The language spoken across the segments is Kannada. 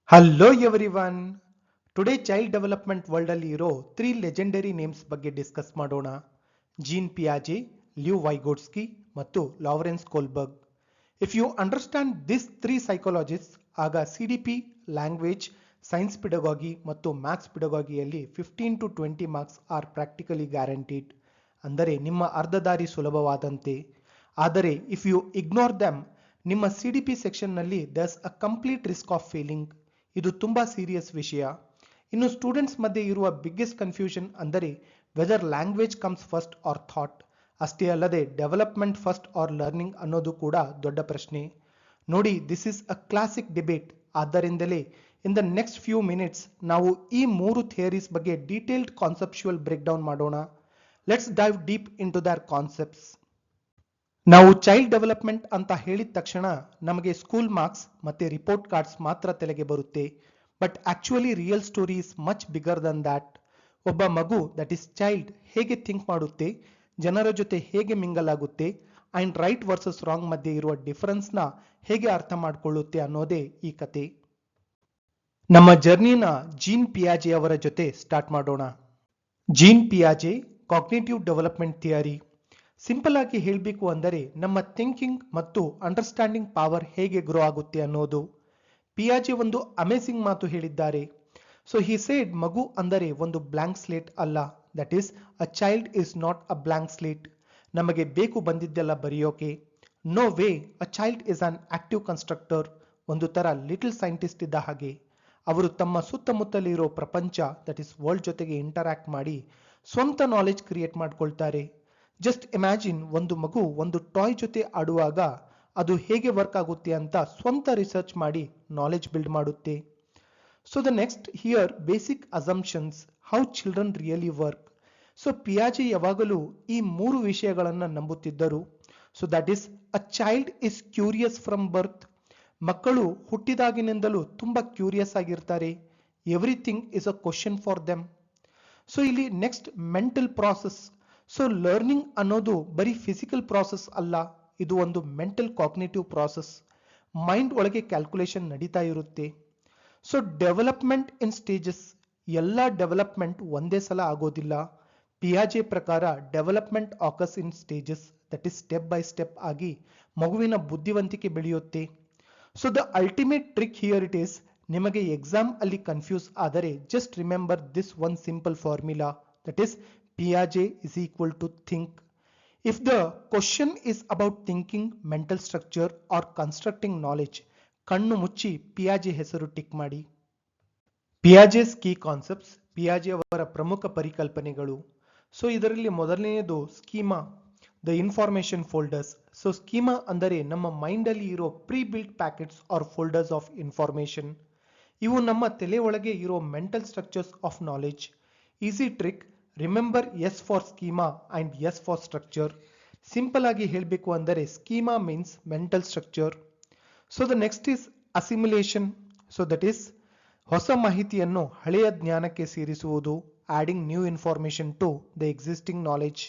Hello everyone. Today child development world ಅಲ್ಲಿ ಇರೋ 3 ಲೆಜೆಂಡರಿ ನೇಮ್ಸ್ ಬಗ್ಗೆ ಡಿಸ್ಕಸ್ ಮಾಡೋಣ. ಜೀನ್ ಪಿಯಾಜೆ, ಲ್ಯೂ ವೈಗೋಟ್ಸ್ಕಿ ಮತ್ತು Lawrence Kohlberg. If you understand this 3 psychologist, ಆಗ ಸಿಡಿಪಿ, ಲ್ಯಾಂಗ್ವೇಜ್, ಸೈನ್ಸ್ ಪಿಡಗಾಗಿ ಮತ್ತು ಮ್ಯಾಥ್ಸ್ ಪಿಡಗಾಗಿಯಲ್ಲಿ 15 to 20 marks are practically guaranteed. ಅಂದರೆ ನಿಮ್ಮ ಅರ್ಧ ದಾರಿ ಸುಲಭವಾದಂತೆ. ಆದರೆ ಇಫ್ ಯು ಇಗ್ನೋರ್ ದಮ್, ನಿಮ್ಮ ಸಿಡಿಪಿ ಸೆಕ್ಷನ್ನಲ್ಲಿ there's a complete risk of failing. ಇದು ತುಂಬಾ ಸೀರಿಯಸ್ ವಿಷಯ. ಇನ್ನು ಸ್ಟೂಡೆಂಟ್ಸ್ ಮಧ್ಯೆ ಇರುವ ಬಿಗ್ಗೆಸ್ಟ್ ಕನ್ಫ್ಯೂಷನ್ ಅಂದರೆ whether language comes first or thought. ಅಷ್ಟೇ ಅಲ್ಲದೆ ಡೆವಲಪ್ಮೆಂಟ್ ಫಸ್ಟ್ ಆರ್ ಲರ್ನಿಂಗ್ ಅನ್ನೋದು ಕೂಡ ದೊಡ್ಡ ಪ್ರಶ್ನೆ. ನೋಡಿ, this is a classic debate. ಆದ್ದರಿಂದಲೇ in the next few minutes ನಾವು ಈ 3 ಥಿಯರೀಸ್ ಬಗ್ಗೆ ಡೀಟೇಲ್ಡ್ ಕಾನ್ಸೆಪ್ಚುಯಲ್ ಬ್ರೇಕ್ ಡೌನ್ ಮಾಡೋಣ. Let's dive deep into their concepts. ನಾವು ಚೈಲ್ಡ್ ಡೆವಲಪ್ಮೆಂಟ್ ಅಂತ ಹೇಳಿದ ತಕ್ಷಣ ನಮಗೆ ಸ್ಕೂಲ್ ಮಾರ್ಕ್ಸ್ ಮತ್ತೆ ರಿಪೋರ್ಟ್ ಕಾರ್ಡ್ಸ್ ಮಾತ್ರ ತಲೆಗೆ ಬರುತ್ತೆ. But actually real story is much bigger than that. ಒಬ್ಬ ಮಗು, ದಟ್ ಇಸ್ ಚೈಲ್ಡ್, ಹೇಗೆ ಥಿಂಕ್ ಮಾಡುತ್ತೆ, ಜನರ ಜೊತೆ ಹೇಗೆ ಮಿಂಗಲ್ ಆಗುತ್ತೆ ಅಂಡ್ ರೈಟ್ ವರ್ಸಸ್ ರಾಂಗ್ ಮಧ್ಯೆ ಇರುವ ಡಿಫರೆನ್ಸ್ ನ ಹೇಗೆ ಅರ್ಥ ಮಾಡಿಕೊಳ್ಳುತ್ತೆ ಅನ್ನೋದೇ ಈ ಕತೆ. ನಮ್ಮ ಜರ್ನಿನ ಜೀನ್ ಪಿಯಾಜೆ ಅವರ ಜೊತೆ ಸ್ಟಾರ್ಟ್ ಮಾಡೋಣ. ಜೀನ್ ಪಿಯಾಜೆ, ಕಾಗ್ನಿಟಿವ್ ಡೆವಲಪ್ಮೆಂಟ್ ಥಿಯರಿ. ಸಿಂಪಲ್ ಆಗಿ ಹೇಳಬೇಕು ಅಂದರೆ ನಮ್ಮ ಥಿಂಕಿಂಗ್ ಮತ್ತು ಅಂಡರ್ಸ್ಟ್ಯಾಂಡಿಂಗ್ ಪವರ್ ಹೇಗೆ ಗ್ರೋ ಆಗುತ್ತೆ ಅನ್ನೋದು. ಪಿಯಾಜೆ ಒಂದು ಅಮೇಸಿಂಗ್ ಮಾತು ಹೇಳಿದ್ದಾರೆ. ಸೊ ಹಿ ಸೇಡ್, ಮಗು ಅಂದರೆ ಒಂದು ಬ್ಲಾಂಕ್ ಸ್ಲೇಟ್ ಅಲ್ಲ. That is, a child is not a blank slate. ನಮಗೆ ಬೇಕು ಬಂದಿದ್ದೆಲ್ಲ ಬರೆಯೋಕೆ. No way, a child is an active constructor. ಒಂದು ತರ ಲಿಟಲ್ ಸೈಂಟಿಸ್ಟ್ ಇದ್ದ ಹಾಗೆ. ಅವರು ತಮ್ಮ ಸುತ್ತಮುತ್ತಲಿರೋ ಪ್ರಪಂಚ, ದಟ್ ಇಸ್ ವರ್ಲ್ಡ್ ಜೊತೆಗೆ ಇಂಟರಾಕ್ಟ್ ಮಾಡಿ ಸ್ವಂತ ನಾಲೆಜ್ ಕ್ರಿಯೇಟ್ ಮಾಡ್ಕೊಳ್ತಾರೆ. ಜಸ್ಟ್ ಇಮ್ಯಾಜಿನ್, ಒಂದು ಮಗು ಒಂದು ಟಾಯ್ ಜೊತೆ ಆಡುವಾಗ ಅದು ಹೇಗೆ ವರ್ಕ್ ಆಗುತ್ತೆ ಅಂತ ಸ್ವಂತ ರಿಸರ್ಚ್ ಮಾಡಿ ನಾಲೆಜ್ ಬಿಲ್ಡ್ ಮಾಡುತ್ತೆ. So the next here, basic assumptions, how children really work. So ಪಿಯಾಜೆ ಯಾವಾಗಲೂ ಈ 3 ವಿಷಯಗಳನ್ನ ನಂಬುತ್ತಿದ್ದರು. So that is, a child is curious from birth. ಮಕ್ಕಳು ಹುಟ್ಟಿದಾಗಿನಿಂದಲೂ ತುಂಬಾ ಕ್ಯೂರಿಯಸ್ ಆಗಿರ್ತಾರೆ. Everything is a question for them. So ಇಲ್ಲಿ next, mental process. So learning ಅನ್ನೋದು ಬರೀ ಫಿಸಿಕಲ್ ಪ್ರಾಸೆಸ್ ಅಲ್ಲ, ಇದು ಒಂದು ಮೆಂಟಲ್ ಕಾಗ್ನಿಟಿವ್ ಪ್ರಾಸೆಸ್. ಮೈಂಡ್ ಒಳಗೆ ಕ್ಯಾಲ್ಕುಲೇಷನ್ ನಡೀತಾ ಇರುತ್ತೆ. So development in stages. ಎಲ್ಲ ಡೆವಲಪ್ಮೆಂಟ್ ಒಂದೇ ಸಲ ಆಗೋದಿಲ್ಲ. ಪಿಯಾಜೆ ಪ್ರಕಾರ development occurs in stages, that is step by step ಆಗಿ ಮಗುವಿನ ಬುದ್ಧಿವಂತಿಕೆ ಬೆಳೆಯುತ್ತೆ. So the ultimate trick here it is, ನಿಮಗೆ ಎಕ್ಸಾಮ್ ಅಲ್ಲಿ ಕನ್ಫ್ಯೂಸ್ ಆದರೆ just remember this one simple formula, that is Piaget is equal to think. If the question is about thinking, mental structure or constructing knowledge, ಕಣ್ಣು ಮುಚ್ಚಿ ಪಿಯಾಜೆ ಹೆಸರು ಟಿಕ್ ಮಾಡಿ. ಪಿಯಾಜೆಸ್ ಕೀ ಕಾನ್ಸೆಪ್ಟ್ಸ್, ಪಿಯಾಜೆ ಅವರ ಪ್ರಮುಖ ಪರಿಕಲ್ಪನೆಗಳು. ಸೊ ಇದರಲ್ಲಿ ಮೊದಲನೆಯದು schema, the information folders. So schema ಅಂದರೆ ನಮ್ಮ ಮೈಂಡ್ ಅಲ್ಲಿ ಇರೋ pre built packets or folders of information. ಇವು ನಮ್ಮ ತಲೆ ಒಳಗೆ ಇರೋ mental structures of knowledge. Easy trick, remember S for schema and S for structure. Simple ಆಗಿ ಹೇಳಬೇಕು ಅಂದರೆ schema means mental structure. So the next is assimilation. So that is ಹೊಸ ಮಾಹಿತಿಯನ್ನು ಹಳೆಯ ಜ್ಞಾನಕ್ಕೆ ಸೇರಿಸುವುದು, adding new information to the existing knowledge.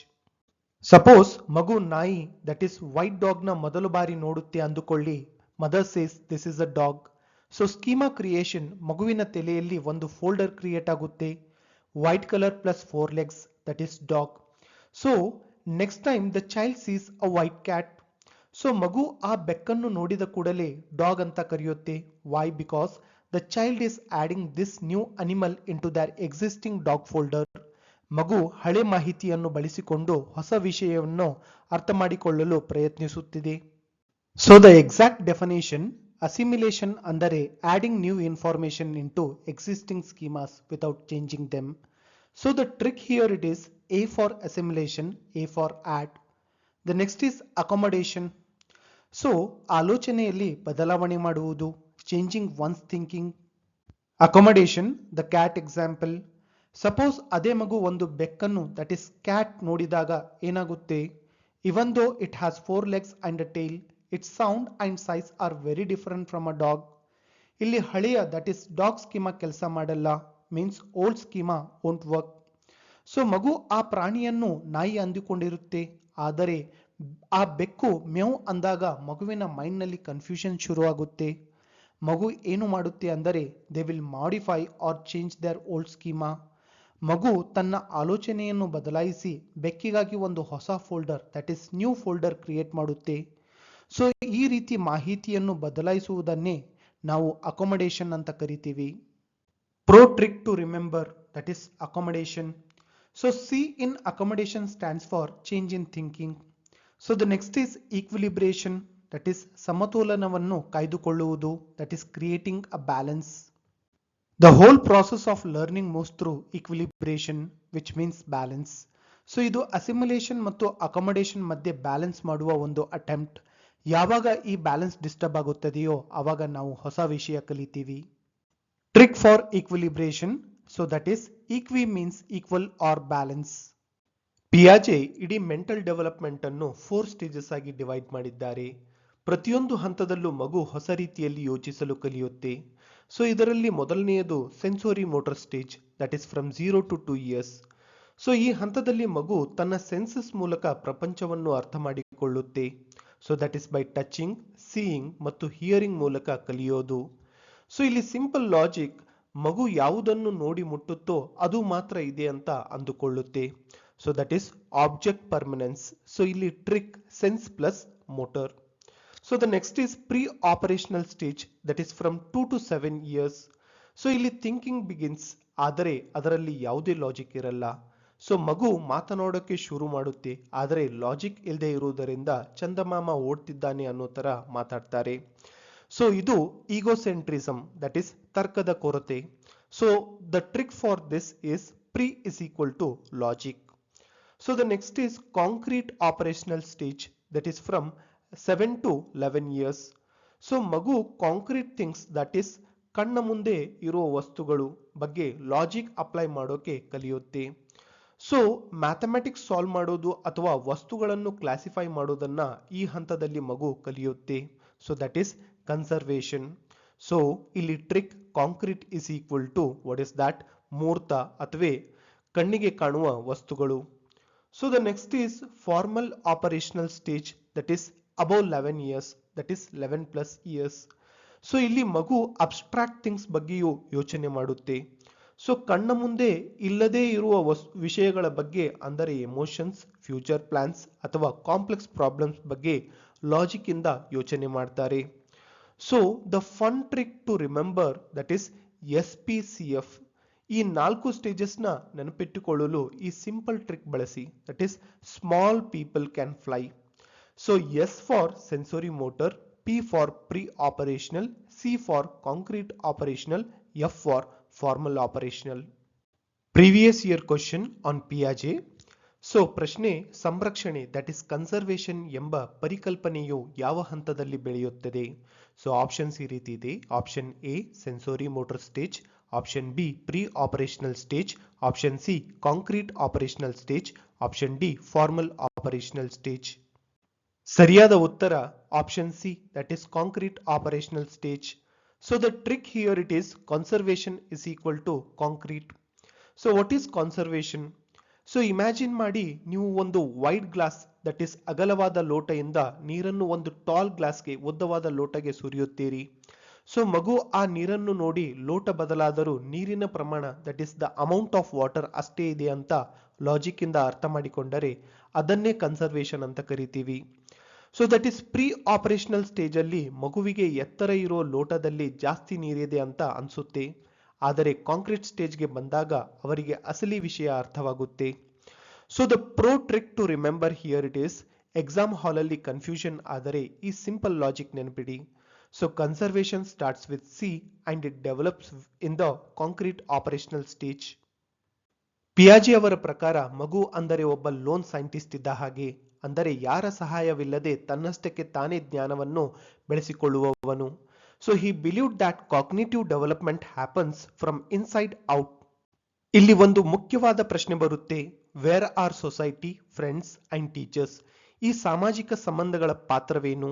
Suppose ಮಗು ನಾಯಿ, ದಟ್ ಈಸ್ ವೈಟ್ ಡಾಗ್ ನ ಮೊದಲು ಬಾರಿ ನೋಡುತ್ತೆ ಅಂದುಕೊಳ್ಳಿ. Mother says this is a dog. So schema creation, ಮಗುವಿನ ತಲೆಯಲ್ಲಿ ಒಂದು ಫೋಲ್ಡರ್ ಕ್ರಿಯೇಟ್ ಆಗುತ್ತೆ. White color plus 4 legs, that is dog. So next time the child sees a white cat. So ಮಗು ಆ ಬೆಕ್ಕನ್ನು ನೋಡಿದ ಕೂಡಲೇ ಡಾಗ್ ಅಂತ ಕರೆಯುತ್ತೆ. Why? Because the child is adding this new animal into their existing dog folder. ಮಗು ಹಳೆ ಮಾಹಿತಿಯನ್ನು ಬಳಸಿಕೊಂಡು ಹೊಸ ವಿಷಯವನ್ನು ಅರ್ಥ ಮಾಡಿಕೊಳ್ಳಲು ಪ್ರಯತ್ನಿಸುತ್ತಿದೆ. So the exact definition, assimilation ಅಂದರೆ adding new information into existing schemas without changing them. So the trick here it is A for assimilation, A for add. The next is accommodation. So ಆಲೋಚನೆಯಲ್ಲಿ ಬದಲಾವಣೆ ಮಾಡುವುದು, changing one's thinking. Accommodation, the cat example. Suppose ಅದೇ ಮಗು ಒಂದು ಬೆಕ್ಕನ್ನು, that is cat, ನೋಡಿದಾಗ ಏನಾಗುತ್ತೆ? Even though it has 4 legs and a tail, its sound and size are very different from a dog. ಇಲ್ಲಿ ಹಳೆಯ, ದಟ್ ಇಸ್ ಡಾಗ್ ಸ್ಕೀಮಾ ಕೆಲಸ ಮಾಡಲ್ಲ, means old schema won't work. So ಮಗು ಆ ಪ್ರಾಣಿಯನ್ನು ನಾಯಿ ಅಂದುಕೊಂಡಿರುತ್ತೆ, ಆದರೆ ಆ ಬೆಕ್ಕು ಮ್ಯಾವ್ ಅಂದಾಗ ಮಗುವಿನ ಮೈಂಡ್ ನಲ್ಲಿ ಕನ್ಫ್ಯೂಷನ್ ಶುರುವಾಗುತ್ತೆ. ಮಗು ಏನು ಮಾಡುತ್ತೆ ಅಂದರೆ they will modify or change their old schema. ಮಗು ತನ್ನ ಆಲೋಚನೆಯನ್ನು ಬದಲಾಯಿಸಿ ಬೆಕ್ಕಿಗಾಗಿ ಒಂದು ಹೊಸ folder that is new folder create ಮಾಡುತ್ತೆ. ಸೊ ಈ ರೀತಿ ಮಾಹಿತಿಯನ್ನು ಬದಲಾಯಿಸುವುದನ್ನೇ ನಾವು ಅಕೊಮಡೇಷನ್ ಅಂತ ಕರಿತೀವಿ. Pro trick to remember, that is accommodation. So C in accommodation stands for change in thinking. So the next is equilibration, that is ಸಮತೋಲನವನ್ನು ಕಾಯ್ದುಕೊಳ್ಳುವುದು, that is creating a balance. The whole process of learning moves through equilibration, which means balance. So ಇದು ಅಸಿಮ್ಯುಲೇಷನ್ ಮತ್ತು ಅಕೊಮಡೇಷನ್ ಮಧ್ಯೆ ಬ್ಯಾಲೆನ್ಸ್ ಮಾಡುವ ಒಂದು ಅಟೆಂಪ್ಟ್. ಯಾವಾಗ ಈ ಬ್ಯಾಲೆನ್ಸ್ ಡಿಸ್ಟರ್ಬ್ ಆಗುತ್ತದೆಯೋ ಆವಾಗ ನಾವು ಹೊಸ ವಿಷಯ ಕಲಿತೀವಿ. Trick for equilibration, so that is equi means equal or balance. ಪಿಯಾಜೆ ಇಡೀ ಮೆಂಟಲ್ ಡೆವಲಪ್ಮೆಂಟ್ ಅನ್ನು 4 ಸ್ಟೇಜಸ್ ಆಗಿ ಡಿವೈಡ್ ಮಾಡಿದ್ದಾರೆ. ಪ್ರತಿಯೊಂದು ಹಂತದಲ್ಲೂ ಮಗು ಹೊಸ ರೀತಿಯಲ್ಲಿ ಯೋಚಿಸಲು ಕಲಿಯುತ್ತೆ. ಸೊ ಇದರಲ್ಲಿ ಮೊದಲನೆಯದು sensory motor stage, that is from 0 to 2 years. So ಈ ಹಂತದಲ್ಲಿ ಮಗು ತನ್ನ ಸೆನ್ಸಸ್ ಮೂಲಕ ಪ್ರಪಂಚವನ್ನು ಅರ್ಥ ಮಾಡಿಕೊಳ್ಳುತ್ತೆ. So that is by touching, seeing ಮತ್ತು ಹಿಯರಿಂಗ್ ಮೂಲಕ ಕಲಿಯೋದು. ಸೊ ಇಲ್ಲಿ ಸಿಂಪಲ್ ಲಾಜಿಕ್, ಮಗು ಯಾವುದನ್ನು ನೋಡಿ ಮುಟ್ಟುತ್ತೋ ಅದು ಮಾತ್ರ ಇದೆ ಅಂತ ಅಂದುಕೊಳ್ಳುತ್ತೆ. So that is object permanence. So ಇಲ್ಲಿ trick sense plus motor. So the next is pre operational stage, that is from 2 to 7 years. So ಇಲ್ಲಿ ಥಿಂಕಿಂಗ್ ಬಿಗಿನ್ಸ್, ಆದರೆ ಅದರಲ್ಲಿ ಯಾವುದೇ ಲಾಜಿಕ್ ಇರಲ್ಲ. ಸೊ ಮಗು ಮಾತನಾಡೋಕೆ ಶುರು ಮಾಡುತ್ತೆ, ಆದರೆ ಲಾಜಿಕ್ ಇಲ್ಲದೆ ಇರುವುದರಿಂದ ಚಂದಮಾಮ ಓಡ್ತಿದ್ದಾನೆ ಅನ್ನೋ ತರ ಮಾತಾಡ್ತಾರೆ. ಸೊ ಇದು ಈಗೋಸೆಂಟ್ರಿಸಮ್, ದಟ್ ಈಸ್ ತರ್ಕದ ಕೊರತೆ. So the trick for this is pre is equal to logic. So the next is concrete operational stage, that is from 7 to 11 years. So ಮಗು ಕಾಂಕ್ರೀಟ್ ಥಿಂಗ್ಸ್, ದಟ್ ಈಸ್ ಕಣ್ಣ ಮುಂದೆ ಇರುವ ವಸ್ತುಗಳು ಬಗ್ಗೆ ಲಾಜಿಕ್ ಅಪ್ಲೈ ಮಾಡೋಕೆ ಕಲಿಯುತ್ತೆ. ಸೊ ಮ್ಯಾಥಮೆಟಿಕ್ಸ್ ಸಾಲ್ವ್ ಮಾಡೋದು ಅಥವಾ ವಸ್ತುಗಳನ್ನು ಕ್ಲಾಸಿಫೈ ಮಾಡೋದನ್ನ ಈ ಹಂತದಲ್ಲಿ ಮಗು ಕಲಿಯುತ್ತೆ. So that is conservation. So ಇಲ್ಲಿ trick concrete is equal to what is that, ಮೂರ್ತ ಅಥವಾ ಕಣ್ಣಿಗೆ ಕಾಣುವ ವಸ್ತುಗಳು. So the next is formal operational stage, that is above 11 years, that is 11+ years. So ಇಲ್ಲಿ ಮಗು ಅಬ್ಸ್ಟ್ರಾಕ್ಟ್ ಥಿಂಗ್ಸ್ ಬಗ್ಗೆಯೂ ಯೋಚನೆ ಮಾಡುತ್ತೆ. ಸೊ ಕಣ್ಣ ಮುಂದೆ ಇಲ್ಲದೇ ಇರುವ ವಿಷಯಗಳ ಬಗ್ಗೆ ಅಂದರೆ ಎಮೋಷನ್ಸ್, ಫ್ಯೂಚರ್ ಪ್ಲಾನ್ಸ್ ಅಥವಾ ಕಾಂಪ್ಲೆಕ್ಸ್ ಪ್ರಾಬ್ಲಮ್ಸ್ ಬಗ್ಗೆ ಲಾಜಿಕ್ ಇಂದ ಯೋಚನೆ ಮಾಡ್ತಾರೆ. So the fun trick to remember, that is SPCF. ಈ 4 ಸ್ಟೇಜಸ್ನ ನೆನಪಿಟ್ಟುಕೊಳ್ಳಲು ಈ ಸಿಂಪಲ್ ಟ್ರಿಕ್ ಬಳಸಿ, that is small people can fly. So S for sensory motor, P for pre operational, C for concrete operational, F for formal operational. Previous year question on ಪಿಯಾಜೆ. ಸೊ ಪ್ರಶ್ನೆ, ಸಂರಕ್ಷಣೆ ದಟ್ ಇಸ್ ಕನ್ಸರ್ವೇಷನ್ ಎಂಬ ಪರಿಕಲ್ಪನೆಯು ಯಾವ ಹಂತದಲ್ಲಿ ಬೆಳೆಯುತ್ತದೆ? ಸೊ ಆಪ್ಷನ್ಸ್ ಈ ರೀತಿ ಇದೆ. Option A sensory motor stage, option B pre operational stage, option C concrete operational stage, option D formal operational stage. ಸರಿಯಾದ ಉತ್ತರ option C, that is concrete operational stage. So the trick here it is conservation is equal to concrete. So what is conservation? So imagine ಮಾಡಿ ನೀವು ಒಂದು ವೈಡ್ ಗ್ಲಾಸ್, ದಟ್ ಇಸ್ ಅಗಲವಾದ ಲೋಟದಿಂದ ನೀರನ್ನು ಒಂದು ಟಾಲ್ ಗ್ಲಾಸ್ಗೆ, ಉದ್ದವಾದ ಲೋಟಗೆ ಸುರಿಯುತ್ತೀರಿ. ಸೊ ಮಗು ಆ ನೀರನ್ನು ನೋಡಿ ಲೋಟ ಬದಲಾದರೂ ನೀರಿನ ಪ್ರಮಾಣ, that is the amount of water ಅಷ್ಟೇ ಇದೆ ಅಂತ ಲಾಜಿಕ್ ಇಂದ ಅರ್ಥ ಮಾಡಿಕೊಂಡರೆ ಅದನ್ನೇ ಕನ್ಸರ್ವೇಷನ್ ಅಂತ ಕರಿತೀವಿ. So that is pre operational stage ಅಲ್ಲಿ ಮಗುವಿಗೆ ಎತ್ತರ ಇರೋ ಲೋಟದಲ್ಲಿ ಜಾಸ್ತಿ ನೀರಿದೆ ಅಂತ ಅನ್ಸುತ್ತೆ, ಆದರೆ ಕಾಂಕ್ರೀಟ್ ಸ್ಟೇಜ್ಗೆ ಬಂದಾಗ ಅವರಿಗೆ ಅಸಲಿ ವಿಷಯ ಅರ್ಥವಾಗುತ್ತೆ. So the pro trick to remember here it is, exam hall ಅಲ್ಲಿ ಕನ್ಫ್ಯೂಷನ್ ಆದರೆ ಈ ಸಿಂಪಲ್ ಲಾಜಿಕ್ ನೆನಪಿಡಿ. So conservation starts with C and it develops in the concrete operational stage. ಪಿಯಾಜೆ ಅವರ ಪ್ರಕಾರ ಮಗು ಅಂದರೆ ಒಬ್ಬ ಲೋನ್ ಸೈಂಟಿಸ್ಟ್ ಇದ್ದ ಹಾಗೆ, ಅಂದರೆ ಯಾರ ಸಹಾಯವಿಲ್ಲದೆ ತನ್ನಷ್ಟಕ್ಕೆ ತಾನೇ ಜ್ಞಾನವನ್ನು ಬೆಳೆಸಿಕೊಳ್ಳುವವನು. So he believed that cognitive development happens from inside out. ಇಲ್ಲಿ ಒಂದು ಮುಖ್ಯವಾದ ಪ್ರಶ್ನೆ ಬರುತ್ತೆ, where are society, friends and teachers? ಈ ಸಾಮಾಜಿಕ ಸಂಬಂಧಗಳ ಪಾತ್ರವೇನು?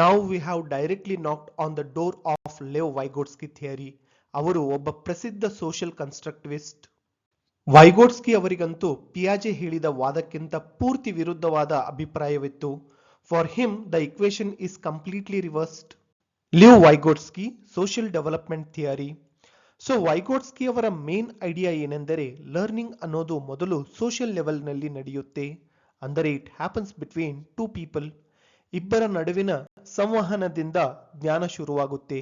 Now we have directly knocked on the door of Lev Vygotsky theory. ಅವರು ಒಬ್ಬ ಪ್ರಸಿದ್ಧ ಸೋಷಿಯಲ್ ಕನ್ಸ್ಟ್ರಕ್ಟಿವಿಸ್ಟ್. ವೈಗೋಟ್ಸ್ಕಿ ಅವರಿಗಂತೂ ಪಿಯಾಜೆ ಹೇಳಿದ ವಾದಕ್ಕಿಂತ ಪೂರ್ತಿ ವಿರುದ್ಧವಾದ ಅಭಿಪ್ರಾಯವಿತ್ತು. For him the equation is completely reversed. Lev Vygotsky social development theory. So Vygotsky ಅವರ ಮೇನ್ ಐಡಿಯಾ ಏನೆಂದರೆ ಲರ್ನಿಂಗ್ ಅನ್ನೋದು ಮೊದಲು ಸೋಷಿಯಲ್ ಲೆವೆಲ್ನಲ್ಲಿ ನಡೆಯುತ್ತೆ. ಅಂದರೆ it happens between two people. ಇಬ್ಬರ ನಡುವಿನ ಸಂವಹನದಿಂದ ಜ್ಞಾನ ಶುರುವಾಗುತ್ತೆ.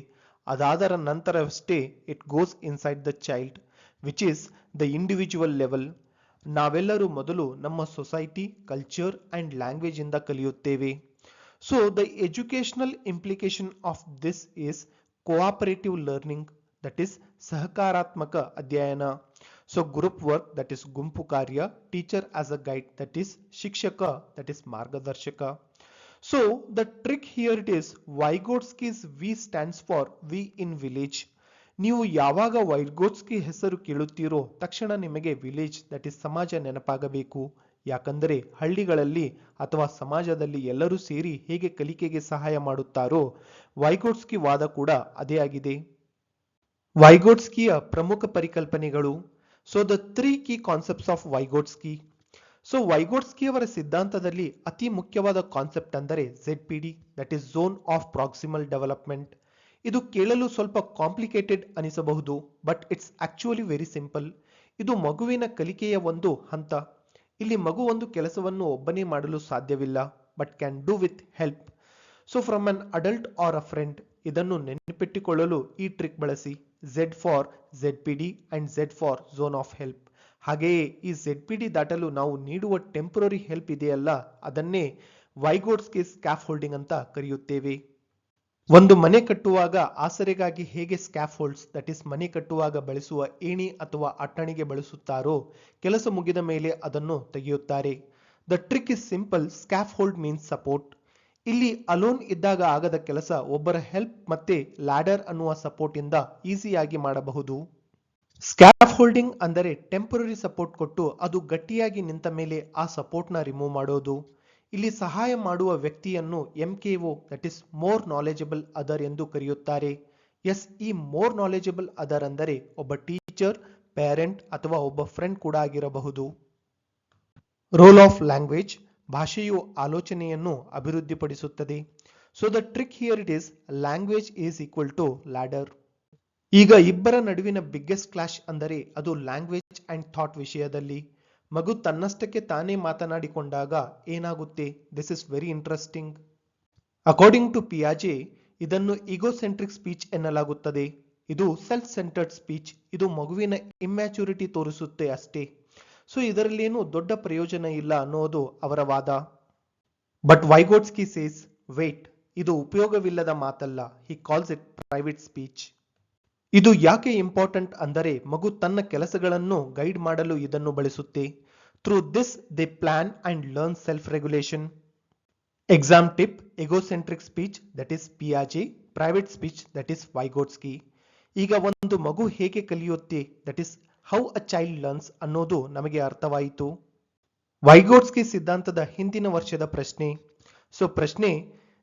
ಅದಾದರ ನಂತರವಷ್ಟೇ it goes inside the child which is the individual level. ನಾವೆಲ್ಲರೂ ಮೊದಲು ನಮ್ಮ ಸೊಸೈಟಿ, ಕಲ್ಚರ್ ಅಂಡ್ ಲ್ಯಾಂಗ್ವೇಜ್ ಇಂದ ಕಲಿಯುತ್ತೇವೆ. So the educational implication of this is cooperative learning, that is ಸಹಕಾರಾತ್ಮಕ ಅಧ್ಯಯನ. So group work, that is ಗುಂಪು ಕಾರ್ಯ. Teacher as a guide, that is ಶಿಕ್ಷಕ, ದಟ್ ಈಸ್ ಮಾರ್ಗದರ್ಶಕ. So the trick here it is Vygotsky's V stands for V in village. ನೀವು ಯಾವಾಗ ವೈಗೋಟ್ಸ್ಕಿ ಹೆಸರು ಕೇಳುತ್ತೀರೋ ತಕ್ಷಣ ನಿಮಗೆ ವಿಲೇಜ್, ದಟ್ ಈಸ್ ಸಮಾಜ ನೆನಪಾಗಬೇಕು. ಯಾಕಂದರೆ ಹಳ್ಳಿಗಳಲ್ಲಿ ಅಥವಾ ಸಮಾಜದಲ್ಲಿ ಎಲ್ಲರೂ ಸೇರಿ ಹೇಗೆ ಕಲಿಕೆಗೆ ಸಹಾಯ ಮಾಡುತ್ತಾರೋ ವೈಗೋಟ್ಸ್ಕಿ ವಾದ ಕೂಡ ಅದೇ ಆಗಿದೆ. ವೈಗೋಟ್ಸ್ಕಿಯ ಪ್ರಮುಖ ಪರಿಕಲ್ಪನೆಗಳು. So the 3 key concepts of Vygotsky. So Vygotsky ಅವರ ಸಿದ್ಧಾಂತದಲ್ಲಿ ಅತಿ ಮುಖ್ಯವಾದ ಕಾನ್ಸೆಪ್ಟ್ ಅಂದರೆ ZPD, that is zone of proximal development. ಇದು ಕೇಳಲು ಸ್ವಲ್ಪ ಕಾಂಪ್ಲಿಕೇಟೆಡ್ ಅನಿಸಬಹುದು, but it's actually very simple. ಇದು ಮಗುವಿನ ಕಲಿಕೆಯ ಒಂದು ಹಂತ. ಇಲ್ಲಿ ಮಗು ಒಂದು ಕೆಲಸವನ್ನು ಒಬ್ಬನೇ ಮಾಡಲು ಸಾಧ್ಯವಿಲ್ಲ, but can do with help. So from an adult or a friend. ಇದನ್ನು ನೆನಪಿಟ್ಟುಕೊಳ್ಳಲು ಈ ಟ್ರಿಕ್ ಬಳಸಿ. Z for ZPD and Z for zone of help. ಹಾಗೆಯೇ ಈ ZPD ದಾಟಲು ನಾವು ನೀಡುವ ಟೆಂಪರರಿ ಹೆಲ್ಪ್ ಇದೆಯಲ್ಲ, ಅದನ್ನೇ ವೈಗೋಟ್ಸ್ಕಿ ಸ್ಕ್ಯಾಫ್ ಹೋಲ್ಡಿಂಗ್ ಅಂತ ಕರೆಯುತ್ತೇವೆ. ಒಂದು ಮನೆ ಕಟ್ಟುವಾಗ ಆಸರೆಗಾಗಿ ಹೇಗೆ ಸ್ಕ್ಯಾಫ್ ಹೋಲ್ಡ್ಸ್, ದಟ್ ಈಸ್ ಮನೆ ಕಟ್ಟುವಾಗ ಬಳಸುವ ಏಣಿ ಅಥವಾ ಅಟ್ಟಣಿಗೆ ಬಳಸುತ್ತಾರೋ ಕೆಲಸ ಮುಗಿದ ಮೇಲೆ ಅದನ್ನು ತೆಗೆಯುತ್ತಾರೆ. The trick is simple. Scaffold means support. ಇಲ್ಲಿ ಅಲೋನ್ ಇದ್ದಾಗ ಆಗದ ಕೆಲಸ ಒಬ್ಬರ ಹೆಲ್ಪ್ ಮತ್ತೆ ಲ್ಯಾಡರ್ ಅನ್ನುವ ಸಪೋರ್ಟ್ ಇಂದ ಈಸಿಯಾಗಿ ಮಾಡಬಹುದು. ಸ್ಕ್ಯಾಫ್ ಹೋಲ್ಡಿಂಗ್ ಅಂದರೆ ಟೆಂಪರರಿ ಸಪೋರ್ಟ್ ಕೊಟ್ಟು ಅದು ಗಟ್ಟಿಯಾಗಿ ನಿಂತ ಮೇಲೆ ಆ ಸಪೋರ್ಟ್ನ ರಿಮೂವ್ ಮಾಡೋದು. ಇಲ್ಲಿ ಸಹಾಯ ಮಾಡುವ ವ್ಯಕ್ತಿಯನ್ನು MKO, that is more knowledgeable other ಎಂದು ಕರೆಯುತ್ತಾರೆ. ಎಸ್, ಈ ಮೋರ್ ನಾಲೆಜಬಲ್ ಅದರ್ ಅಂದರೆ ಒಬ್ಬ ಟೀಚರ್, ಪೇರೆಂಟ್ ಅಥವಾ ಒಬ್ಬ ಫ್ರೆಂಡ್ ಕೂಡ ಆಗಿರಬಹುದು. Role of language. ಭಾಷೆಯು ಆಲೋಚನೆಯನ್ನು ಅಭಿವೃದ್ಧಿಪಡಿಸುತ್ತದೆ. So the trick here it is language is equal to ladder. ಈಗ ಇಬ್ಬರ ನಡುವಿನ ಬಿಗ್ಗೆಸ್ಟ್ ಕ್ಲಾಶ್ ಅಂದರೆ ಅದು ಲ್ಯಾಂಗ್ವೇಜ್ ಅಂಡ್ ಥಾಟ್ ವಿಷಯದಲ್ಲಿ. ಮಗು ತನ್ನಷ್ಟಕ್ಕೆ ತಾನೇ ಮಾತನಾಡಿಕೊಂಡಾಗ ಏನಾಗುತ್ತೆ? This is very interesting. According to ಪಿಯಾಜೆ ಇದನ್ನು ಈಗೋಸೆಂಟ್ರಿಕ್ ಸ್ಪೀಚ್ ಎನ್ನಲಾಗುತ್ತದೆ. ಇದು ಸೆಲ್ಫ್ ಸೆಂಟರ್ಡ್ ಸ್ಪೀಚ್. ಇದು ಮಗುವಿನ ಇಮ್ಯಾಚುರಿಟಿ ತೋರಿಸುತ್ತೆ ಅಷ್ಟೇ. ಸೊ ಇದರಲ್ಲೇನು ದೊಡ್ಡ ಪ್ರಯೋಜನ ಇಲ್ಲ ಅನ್ನೋದು ಅವರ ವಾದ. ಬಟ್ ವೈಗೋಟ್ಸ್ಕಿ ಸೇಸ್ ವೇಟ್, ಇದು ಉಪಯೋಗವಿಲ್ಲದ ಮಾತಲ್ಲ. He calls it private speech. ಇದು ಯಾಕೆ ಇಂಪಾರ್ಟೆಂಟ್ ಅಂದರೆ ಮಗು ತನ್ನ ಕೆಲಸಗಳನ್ನು ಗೈಡ್ ಮಾಡಲು ಇದನ್ನು ಬಳಸುತ್ತೆ. Through this they plan and learn self regulation. Exam tip: egocentric speech, that is ಪಿಯಾಜೆ. Private speech, that is Vygotsky. ಈಗ ಒಂದು ಮಗು ಹೇಗೆ ಕಲಿಯುತ್ತೆ, that is how a child learns ಅನ್ನೋದು ನಮಗೆ ಅರ್ಥವಾಯಿತು. ವೈಗೋಟ್ಸ್ಕಿ ಸಿದ್ಧಾಂತದ ಹಿಂದಿನ ವರ್ಷದ ಪ್ರಶ್ನೆ. ಸೊ ಪ್ರಶ್ನೆ,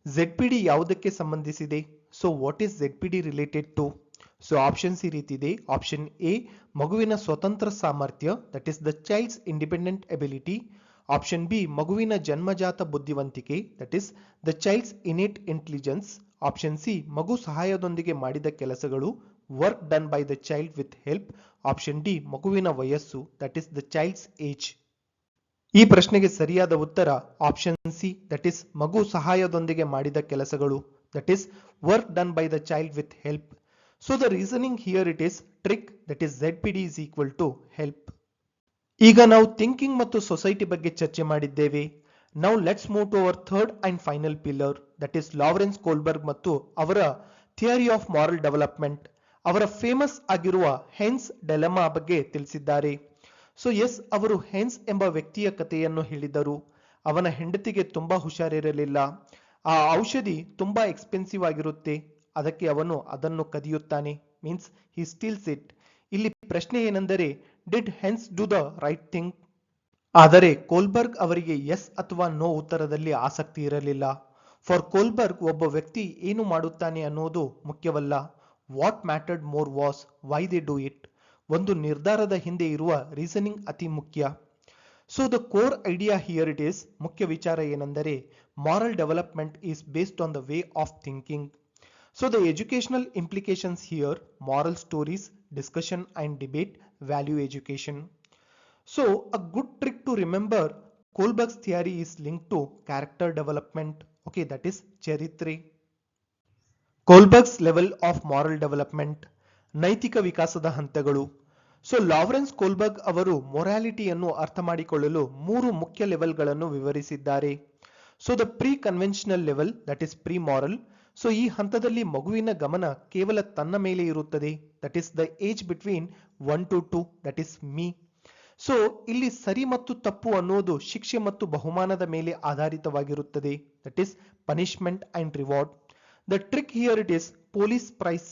ZPD ಯಾವುದಕ್ಕೆ ಸಂಬಂಧಿಸಿದೆ? So what is ZPD related to? So options ಈ ರೀತಿ ಇದೆ. ಆಪ್ಷನ್ ಎ, ಮಗುವಿನ ಸ್ವತಂತ್ರ ಸಾಮರ್ಥ್ಯ, that is the child's independent ability. Option B, ಮಗುವಿನ ಜನ್ಮಜಾತ ಬುದ್ಧಿವಂತಿಕೆ, that is the child's innate intelligence. Option C, ಮಗು ಸಹಾಯದೊಂದಿಗೆ ಮಾಡಿದ ಕೆಲಸಗಳು, work done by the child with help. Option D, ಮಗುವಿನ ವಯಸ್ಸು, that is the child's age. ಈ ಪ್ರಶ್ನೆಗೆ ಸರಿಯಾದ ಉತ್ತರ ಆಪ್ಷನ್ ಸಿ, ದಟ್ ಈಸ್ ಮಗು ಸಹಾಯದೊಂದಿಗೆ ಮಾಡಿದ ಕೆಲಸಗಳು, that is work done by the child with help. So the reasoning here it is trick, that is ZPD is equal to help. ಈಗ ನಾವು ಥಿಂಕಿಂಗ್ ಮತ್ತು ಸೊಸೈಟಿ ಬಗ್ಗೆ ಚರ್ಚೆ ಮಾಡಿದ್ದೇವೆ. Now let's move to our third and final pillar, that is Lawrence Kohlberg ಮತ್ತು ಅವರ ಥಿಯರಿ ಆಫ್ ಮಾರಲ್ ಡೆವಲಪ್ಮೆಂಟ್. ಅವರ ಫೇಮಸ್ ಆಗಿರುವ ಹೆನ್ಸ್ ಡಿಲೆಮಾ ಬಗ್ಗೆ ತಿಳಿಸಿದ್ದಾರೆ. ಸೊ ಎಸ್, ಅವರು ಹೆನ್ಸ್ ಎಂಬ ವ್ಯಕ್ತಿಯ ಕಥೆಯನ್ನು ಹೇಳಿದರು. ಅವನ ಹೆಂಡತಿಗೆ ತುಂಬಾ ಹುಷಾರಿರಲಿಲ್ಲ. ಆ ಔಷಧಿ ತುಂಬಾ ಎಕ್ಸ್ಪೆನ್ಸಿವ್ ಆಗಿರುತ್ತೆ. ಅದಕ್ಕೆ ಅವನು ಅದನ್ನು ಕದಿಯುತ್ತಾನೆ, ಮೀನ್ಸ್ ಹಿ ಸ್ಟೀಲ್ಸ್ ಇಟ್. ಇಲ್ಲಿ ಪ್ರಶ್ನೆ ಏನೆಂದರೆ, did hence do the right thing? ಆದರೆ ಕೋಲ್ಬರ್ಗ್ ಅವರಿಗೆ ಎಸ್ ಅಥವಾ ನೋ ಉತ್ತರದಲ್ಲಿ ಆಸಕ್ತಿ ಇರಲಿಲ್ಲ. ಫಾರ್ ಕೋಲ್ಬರ್ಗ್ ಒಬ್ಬ ವ್ಯಕ್ತಿ ಏನು ಮಾಡುತ್ತಾನೆ ಅನ್ನೋದು ಮುಖ್ಯವಲ್ಲ. What mattered more was why they do it. ಒಂದು ನಿರ್ಧಾರದ ಹಿಂದೆ ಇರುವ ರೀಸನಿಂಗ್ ಅತಿ ಮುಖ್ಯ. So the core idea here it is, ಮುಖ್ಯ ವಿಚಾರ ಏನೆಂದರೆ moral development is based on the way of thinking. So the educational implications here: moral stories, discussion and debate, value education. So a good trick to remember Kohlberg's theory is linked to character development. Okay, that is ಚರಿತ್ರೆ. Kohlberg's level of moral development, ನೈತಿಕ ವಿಕಾಸದ ಹಂತಗಳು. ಸೊ ಲಾರೆನ್ಸ್ ಕೋಲ್ಬರ್ಗ್ ಅವರು ಮೊರಾಲಿಟಿಯನ್ನು ಅರ್ಥ ಮಾಡಿಕೊಳ್ಳಲು 3 ಮುಖ್ಯ ಲೆವೆಲ್ಗಳನ್ನು ವಿವರಿಸಿದ್ದಾರೆ. So the pre conventional level, that is pre moral. So ಈ ಹಂತದಲ್ಲಿ ಮಗುವಿನ ಗಮನ ಕೇವಲ ತನ್ನ ಮೇಲೆ ಇರುತ್ತದೆ, that is the age between 1 to 2, that is me. So ಇಲ್ಲಿ ಸರಿ ಮತ್ತು ತಪ್ಪು ಅನ್ನುವುದು ಶಿಕ್ಷೆ ಮತ್ತು ಬಹುಮಾನದ ಮೇಲೆ ಆಧಾರಿತವಾಗಿರುತ್ತದೆ, that is punishment and reward. The trick here it is police prize.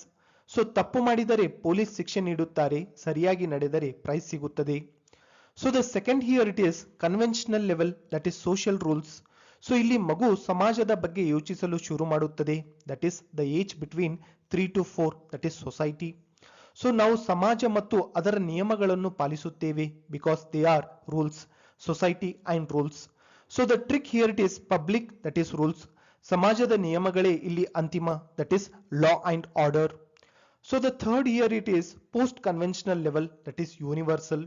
So ತಪ್ಪು ಮಾಡಿದರೆ ಪೊಲೀಸ್ ಶಿಕ್ಷೆ ನೀಡುತ್ತಾರೆ, ಸರಿಯಾಗಿ ನಡೆದರೆ ಪ್ರೈಸ್ ಸಿಗುತ್ತದೆ. So the second here it is conventional level, that is social rules. So ಇಲ್ಲಿ ಮಗು ಸಮಾಜದ ಬಗ್ಗೆ ಯೋಚಿಸಲು ಶುರು ಮಾಡುತ್ತದೆ, that is the age between 3 to 4, that is society. So ನಾವು ಸಮಾಜ ಮತ್ತು ಅದರ ನಿಯಮಗಳನ್ನು ಪಾಲಿಸುತ್ತೇವೆ, because they are rules, society and rules. So the trick here it is public, that is rules. ಸಮಾಜದ ನಿಯಮಗಳೇ ಇಲ್ಲಿ ಅಂತಿಮ, that is law and order. So the third here it is post conventional level, that is universal.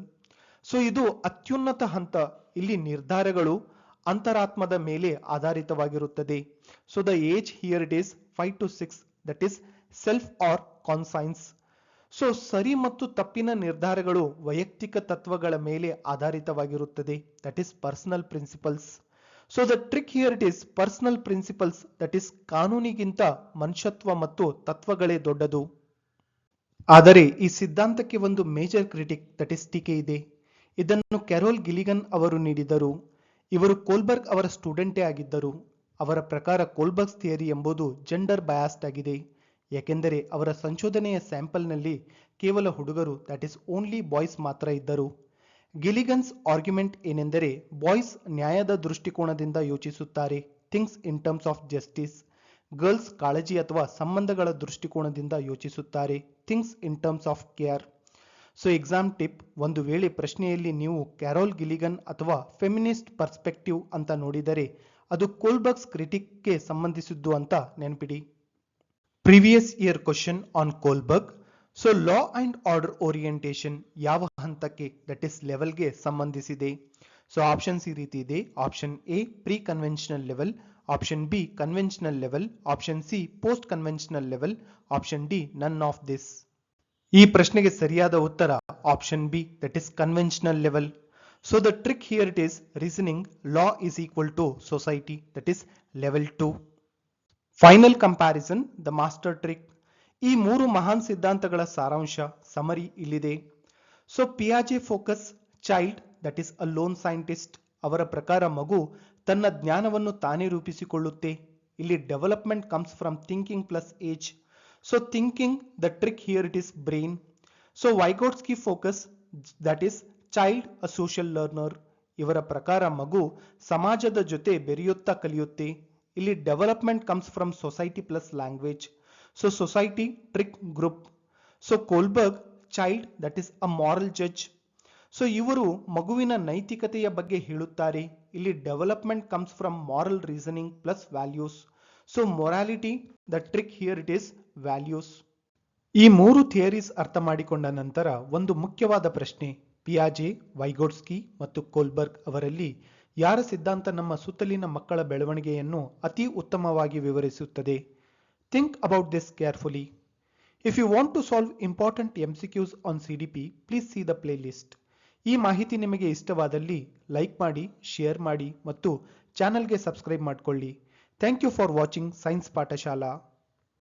So ಇದು ಅತ್ಯುನ್ನತ ಹಂತ, ಇಲ್ಲಿ ನಿರ್ಧಾರಗಳು ಅಂತರಾತ್ಮದ ಮೇಲೆ ಆಧಾರಿತವಾಗಿರುತ್ತದೆ. So the age here it is 5 to 6, that is self or conscience. So ಸರಿ ಮತ್ತು ತಪ್ಪಿನ ನಿರ್ಧಾರಗಳು ವೈಯಕ್ತಿಕ ತತ್ವಗಳ ಮೇಲೆ ಆಧಾರಿತವಾಗಿರುತ್ತದೆ, that is personal principles. So the trick here it is personal principles, that is ಕಾನೂನಿಗಿಂತ ಮನುಷ್ಯತ್ವ ಮತ್ತು ತತ್ವಗಳೇ ದೊಡ್ಡದು. ಆದರೆ ಈ ಸಿದ್ಧಾಂತಕ್ಕೆ ಒಂದು ಮೇಜರ್ ಕ್ರಿಟಿಕ್, ದಟ್ ಇಸ್ ಟೀಕೆ ಇದೆ. ಇದನ್ನು ಕ್ಯಾರೋಲ್ ಗಿಲಿಗನ್ ಅವರು ನೀಡಿದರು. ಇವರು ಕೋಲ್ಬರ್ಗ್ ಅವರ ಸ್ಟೂಡೆಂಟೇ ಆಗಿದ್ದರು. ಅವರ ಪ್ರಕಾರ ಕೋಲ್ಬರ್ಗ್ಸ್ ಥಿಯರಿ ಎಂಬುದು ಜೆಂಡರ್ ಬಯಾಸ್ಡ್ ಆಗಿದೆ, ಯಾಕೆಂದರೆ ಅವರ ಸಂಶೋಧನೆಯ ಸ್ಯಾಂಪಲ್ನಲ್ಲಿ ಕೇವಲ ಹುಡುಗರು, ದಟ್ ಇಸ್ ಓನ್ಲಿ ಬಾಯ್ಸ್ ಮಾತ್ರ ಇದ್ದರು. ಗಿಲಿಗನ್ಸ್ ಆರ್ಗ್ಯುಮೆಂಟ್ ಏನೆಂದರೆ ಬಾಯ್ಸ್ ನ್ಯಾಯದ ದೃಷ್ಟಿಕೋನದಿಂದ ಯೋಚಿಸುತ್ತಾರೆ, thinks in terms of justice. Girls ಕಾಳಜಿ ಅಥವಾ ಸಂಬಂಧಗಳ ದೃಷ್ಟಿಕೋನದಿಂದ ಯೋಚಿಸುತ್ತಾರೆ, thinks in terms of care. So exam tip: ಒಂದು ವೇಳೆ ಪ್ರಶ್ನೆಯಲ್ಲಿ ನೀವು ಕ್ಯಾರೋಲ್ ಗಿಲಿಗನ್ ಅಥವಾ ಫೆಮಿನಿಸ್ಟ್ ಪರ್ಸ್ಪೆಕ್ಟಿವ್ ಅಂತ ನೋಡಿದರೆ ಅದು ಕೋಲ್ಬರ್ಗ್ಸ್ ಕ್ರಿಟಿಕ್ಗೆ ಸಂಬಂಧಿಸಿದ್ದು ಅಂತ ನೆನಪಿಡಿ. Previous year question on Kohlberg. So law and order orientation ಯಾವ ಹಂತಕ್ಕೆ, ದಟ್ ಇಸ್ ಲೆವೆಲ್ಗೆ ಸಂಬಂಧಿಸಿದೆ? ಸೊ ಆಪ್ಷನ್ಸ್ ಈ ರೀತಿ ಇದೆ. Option A pre conventional level, option B conventional level, option C post conventional level, option D none of this. ಈ ಪ್ರಶ್ನೆಗೆ ಸರಿಯಾದ ಉತ್ತರ option B, that is conventional level. So the trick here it is reasoning law is equal to society, that is level 2. Final comparison, the master trick. ಈ 3 ಮಹಾನ್ ಸಿದ್ಧಾಂತಗಳ ಸಾರಾಂಶ ಸಮರಿ ಇಲ್ಲಿದೆ. ಸೊ ಪಿಯಾಜೆ focus child, that is a lone scientist. ಅವರ ಪ್ರಕಾರ ಮಗು ತನ್ನ ಜ್ಞಾನವನ್ನು ತಾನೇ ರೂಪಿಸಿಕೊಳ್ಳುತ್ತೆ. ಇಲ್ಲಿ development comes from thinking plus age. So thinking, the trick here it is brain. So Vygotsky focus, that is child a social learner. ಇವರ ಪ್ರಕಾರ ಮಗು ಸಮಾಜದ ಜೊತೆ ಬೆರೆಯುತ್ತಾ ಕಲಿಯುತ್ತೆ. ಇಲ್ಲಿ development comes from society plus language. So society, trick, group. So Kohlberg child, that is a moral judge. So ಇವರು ಮಗುವಿನ ನೈತಿಕತೆಯ ಬಗ್ಗೆ ಹೇಳುತ್ತಾರೆ. ಇಲ್ಲಿ development comes from moral reasoning plus values. So morality, the trick here it is values. ಈ 3 ಥಿಯರೀಸ್ ಅರ್ಥ ಮಾಡಿಕೊಂಡ ನಂತರ ಒಂದು ಮುಖ್ಯವಾದ ಪ್ರಶ್ನೆ: ಪಿಯಾಜೆ, ವೈಗೋಟ್ಸ್ಕಿ ಮತ್ತು ಕೋಲ್ಬರ್ಗ್ ಅವರಲ್ಲಿ ಯಾರ ಸಿದ್ಧಾಂತ ನಮ್ಮ ಸುತ್ತಲಿನ ಮಕ್ಕಳ ಬೆಳವಣಿಗೆಯನ್ನು ಅತಿ ಉತ್ತಮವಾಗಿ ವಿವರಿಸುತ್ತದೆ? Think about this carefully. If you want to solve important MCQs on CDP, please see the playlist. ಈ ಮಾಹಿತಿ ನಿಮಗೆ ಇಷ್ಟವಾದಲ್ಲಿ ಲೈಕ್ ಮಾಡಿ, ಶೇರ್ ಮಾಡಿ ಮತ್ತು ಚಾನೆಲ್ಗೆ ಸಬ್ಸ್ಕ್ರೈಬ್ ಮಾಡಿಕೊಳ್ಳಿ. Thank you for watching science Pathshala.